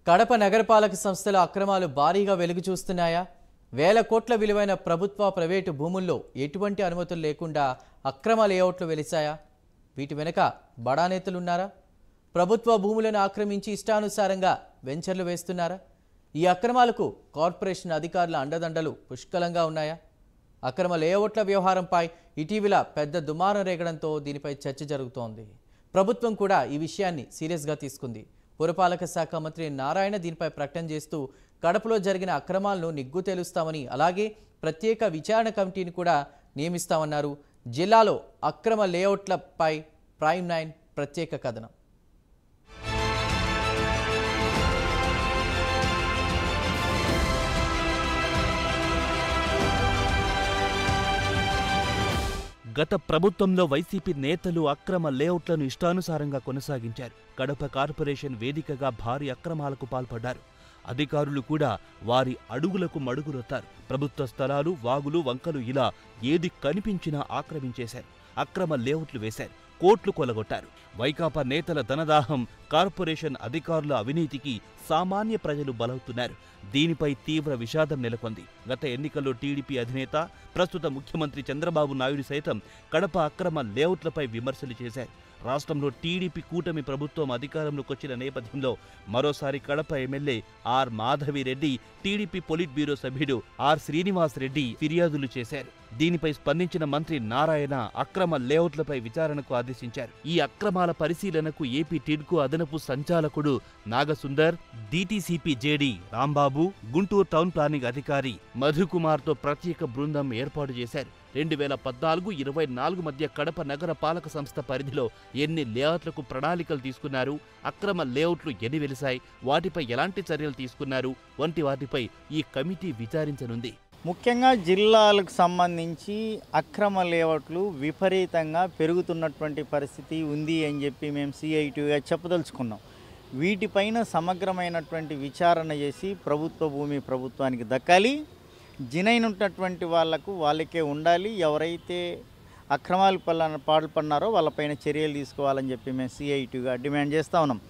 కడప నగరపాలక సంస్థల అక్రమాలు భారీగా వెలుగు చూస్తున్నాయా? వేల కోట్ల విలువైన ప్రభుత్వ ప్రైవేటు భూముల్లో ఎటువంటి అనుమతులు లేకుండా అక్రమ లేఅవుట్లు వెలిసాయా? వీటి వెనుక బడా నేతలున్నారా? ప్రభుత్వ భూములను ఆక్రమించి ఇష్టానుసారంగా వెంచర్లు వేస్తున్నారా? ఈ అక్రమాలకు కార్పొరేషన్ అధికారుల అండదండలు పుష్కలంగా ఉన్నాయా? అక్రమ లేఅవుట్ల వ్యవహారంపై ఇటీవల పెద్ద దుమారం రేగడంతో దీనిపై చర్చ జరుగుతోంది. ప్రభుత్వం కూడా ఈ విషయాన్ని సీరియస్గా తీసుకుంది. పురపాలక శాఖ మంత్రి నారాయణ దీనిపై ప్రకటన చేస్తూ కడపలో జరిగిన అక్రమాలను నిగ్గు తేలుస్తామని, అలాగే ప్రత్యేక విచారణ కమిటీని కూడా నియమిస్తామన్నారు. జిల్లాలో అక్రమ లేఅవుట్లపై ప్రైమ్ 9 ప్రత్యేక కథనం. గత ప్రభుత్వంలో వైసీపీ నేతలు అక్రమ లేఅవుట్లను ఇష్టానుసారంగా కొనసాగించారు. కడప కార్పొరేషన్ వేదికగా భారీ అక్రమాలకు పాల్పడ్డారు. అధికారులు కూడా వారి అడుగులకు మడుగులొత్తారు. ప్రభుత్వ స్థలాలు, వాగులు, వంకలు ఇలా ఏది కనిపించినా ఆక్రమించేశారు. అక్రమ లేఅవుట్లు వేశారు. కోట్లు కొలగొట్టారు. వైకాపా నేతల ధనదాహం, కార్పొరేషన్ అధికారుల అవినీతికి సామాన్య ప్రజలు బలవుతున్నారు. దీనిపై తీవ్ర విషాదం నెలకొంది. గత ఎన్నికల్లో టీడీపీ అధినేత, ప్రస్తుత ముఖ్యమంత్రి చంద్రబాబు నాయుడు సైతం కడప అక్రమ లేఅవుట్లపై విమర్శలు చేశారు. రాష్ట్రంలో టీడీపీ కూటమి ప్రభుత్వం అధికారంలోకి వచ్చిన నేపథ్యంలో మరోసారి Kadapa MLA R Madhavi Reddy, TDP polit bureau సభ్యుడు ఆర్ శ్రీనివాస్ రెడ్డి ఫిర్యాదులు చేశారు. దీనిపై స్పందించిన మంత్రి నారాయణ అక్రమ లేఅవుట్లపై విచారణకు ఆదేశించారు. ఈ అక్రమాల పరిశీలనకు ఏపీ టిడ్కో అదనపు సంచాలకుడు Nagasundar, DTCP JD Rambabu, Guntur town planning అధికారి మధుకుమార్తో ప్రత్యేక బృందం ఏర్పాటు చేశారు. 2014-24 మధ్య కడప నగర పాలక సంస్థ పరిధిలో ఎన్ని లేఅవుట్లకు ప్రణాళికలు తీసుకున్నారు, అక్రమ లేఅవుట్లు ఎన్ని వెలిశాయి, వాటిపై ఎలాంటి చర్యలు తీసుకున్నారు వంటి వాటిపై ఈ కమిటీ విచారించనుంది. ముఖ్యంగా జిల్లాలకు సంబంధించి అక్రమ లేఅవుట్లు విపరీతంగా పెరుగుతున్నటువంటి పరిస్థితి ఉంది అని చెప్పి మేము సిఐటిగా చెప్పదలుచుకున్నాం. వీటిపైన సమగ్రమైనటువంటి విచారణ చేసి ప్రభుత్వ భూమి ప్రభుత్వానికి దక్కాలి, జినైనటువంటి వాళ్ళకే ఉండాలి. ఎవరైతే అక్రమాలు పాల్పడినారో వాళ్ళపైన చర్యలు తీసుకోవాలని చెప్పి మేము సిఐటిగా డిమాండ్ చేస్తూ ఉన్నాం.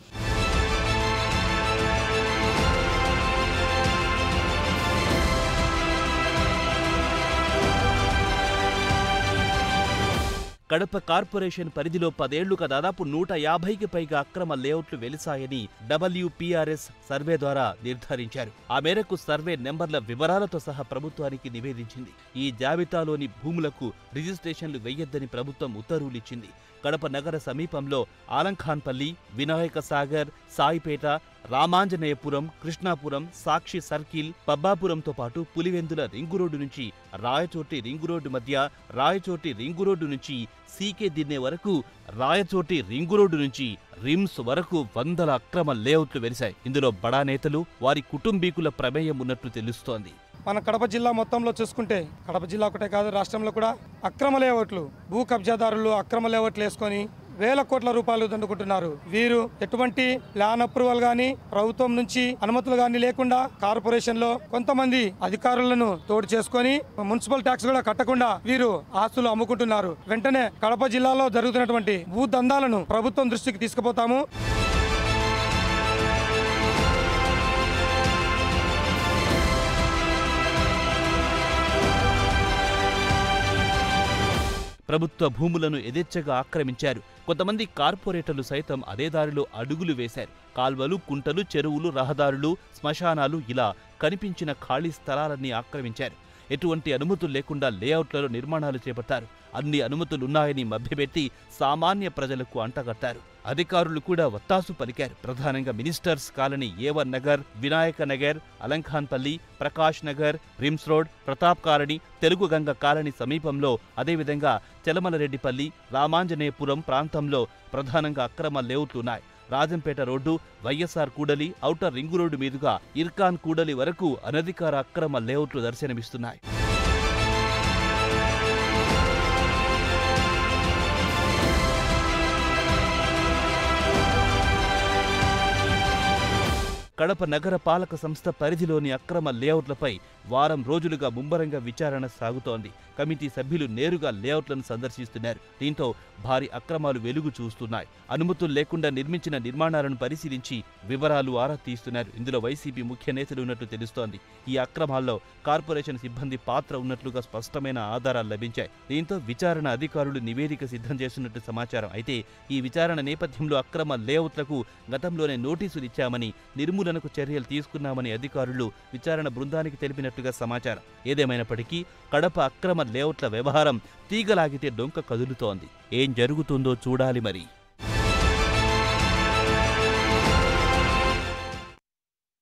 కడప కార్పొరేషన్ పరిధిలో 10 ఏళ్లుగా దాదాపు 150కి పైగా అక్రమ లేఅవుట్లు వెలిసాయని WPRS సర్వే ద్వారా నిర్ధారించారు. ఆ మేరకు సర్వే నెంబర్ల వివరాలతో సహా ప్రభుత్వానికి నివేదించింది. ఈ జాబితాలోని భూములకు రిజిస్ట్రేషన్లు వెయ్యొద్దని ప్రభుత్వం ఉత్తర్వులిచ్చింది. కడప నగర సమీపంలో ఆలంఖాన్పల్లి, వినాయక సాగర్, సాయిపేట, రామాంజనేయపురం, కృష్ణాపురం, సాక్షి సర్కిల్, పబ్బాపురంతో పాటు పులివెందుల రింగు రోడ్డు నుంచి రాయచోటి రింగు రోడ్డు మధ్య, రాయచోటి రింగు రోడ్డు నుంచి సీకే దిన్నే వరకు, రాయచోటి రింగు రోడ్డు నుంచి రిమ్స్ వరకు వందల అక్రమ లేఅవుట్లు వెలిశాయి. ఇందులో బడా నేతలు, వారి కుటుంబీకుల ప్రమేయం ఉన్నట్లు తెలుస్తోంది. మన కడప జిల్లా మొత్తంలో చూసుకుంటే, కడప జిల్లా ఒకటే కాదు రాష్ట్రంలో కూడా అక్రమ లేఅవుట్లు, భూ కబ్జాదారులు అక్రమ లేఅవుట్లు వేసుకొని వేల కోట్ల రూపాయలు దండుకుంటున్నారు. వీరు ఎటువంటి ప్లాన్ అప్రూవల్ గానీ, ప్రభుత్వం నుంచి అనుమతులు గానీ లేకుండా కార్పొరేషన్ లో కొంతమంది అధికారులను తోడు చేసుకొని మున్సిపల్ ట్యాక్స్ కూడా కట్టకుండా వీరు ఆస్తులు అమ్ముకుంటున్నారు. వెంటనే కడప జిల్లాలో జరుగుతున్నటువంటి భూ దందాలను ప్రభుత్వం దృష్టికి తీసుకుపోతాము. ప్రభుత్వ భూములను యథేచ్ఛగా ఆక్రమించారు. కొంతమంది కార్పొరేటర్లు సైతం అదే దారిలో అడుగులు వేశారు. కాల్వలు, కుంటలు, చెరువులు, రహదారులు, శ్మశానాలు ఇలా కనిపించిన ఖాళీ స్థలాలన్నీ ఆక్రమించారు. ఎటువంటి అనుమతులు లేకుండా లేఅవుట్లలో నిర్మాణాలు చేపట్టారు. అన్ని అనుమతులున్నాయని మభ్యపెట్టి సామాన్య ప్రజలకు అంటగట్టారు. అధికారులు కూడా వత్తాసు పలికారు. ప్రధానంగా ministers colony, A1 Nagar, Vinayaka Nagar, Alamkhanpalli, Prakash Nagar, RIMS road, Pratap colony, Telugu Ganga colony సమీపంలో, అదేవిధంగా చెలమలరెడ్డిపల్లి, రామాంజనేయపురం ప్రాంతంలో ప్రధానంగా అక్రమ లేఅవుట్లున్నాయి. రాజంపేట రోడ్డు, వైఎస్ఆర్ కూడలి, ఔటర్ రింగు రోడ్డు మీదుగా ఇర్కాన్ కూడలి వరకు అనధికార అక్రమ లేఅవుట్లు దర్శనమిస్తున్నాయి. కడప నగర పాలక సంస్థ పరిధిలోని అక్రమ లేఅవుట్లపై వారం రోజులుగా ముమ్మరంగా విచారణ సాగుతోంది. కమిటీ సభ్యులు నేరుగా లేఅవుట్లను సందర్శిస్తున్నారు. దీంతో భారీ అక్రమాలు వెలుగు చూస్తున్నాయి. అనుమతులు లేకుండా నిర్మించిన నిర్మాణాలను పరిశీలించి వివరాలు ఆరా తీస్తున్నారు. ఇందులో వైసీపీ ముఖ్య నేతలు ఉన్నట్లు తెలుస్తోంది. ఈ అక్రమాల్లో కార్పొరేషన్ సిబ్బంది పాత్ర ఉన్నట్లుగా స్పష్టమైన ఆధారాలు లభించాయి. దీంతో విచారణ అధికారులు నివేదిక సిద్ధం చేస్తున్నట్టు సమాచారం. అయితే ఈ విచారణ నేపథ్యంలో అక్రమ లేఅవుట్లకు గతంలోనే నోటీసులు ఇచ్చామని, నిర్మూలనకు చర్యలు తీసుకున్నామని అధికారులు విచారణ బృందానికి తెలిపినట్లుగా సమాచారం. ఏదేమైనప్పటికీ కడప అక్రమ లేఅవుట్ల వ్యవహారం తీగలాగితే డొంక కదులుతోంది. ఏం జరుగుతుందో చూడాలి మరి.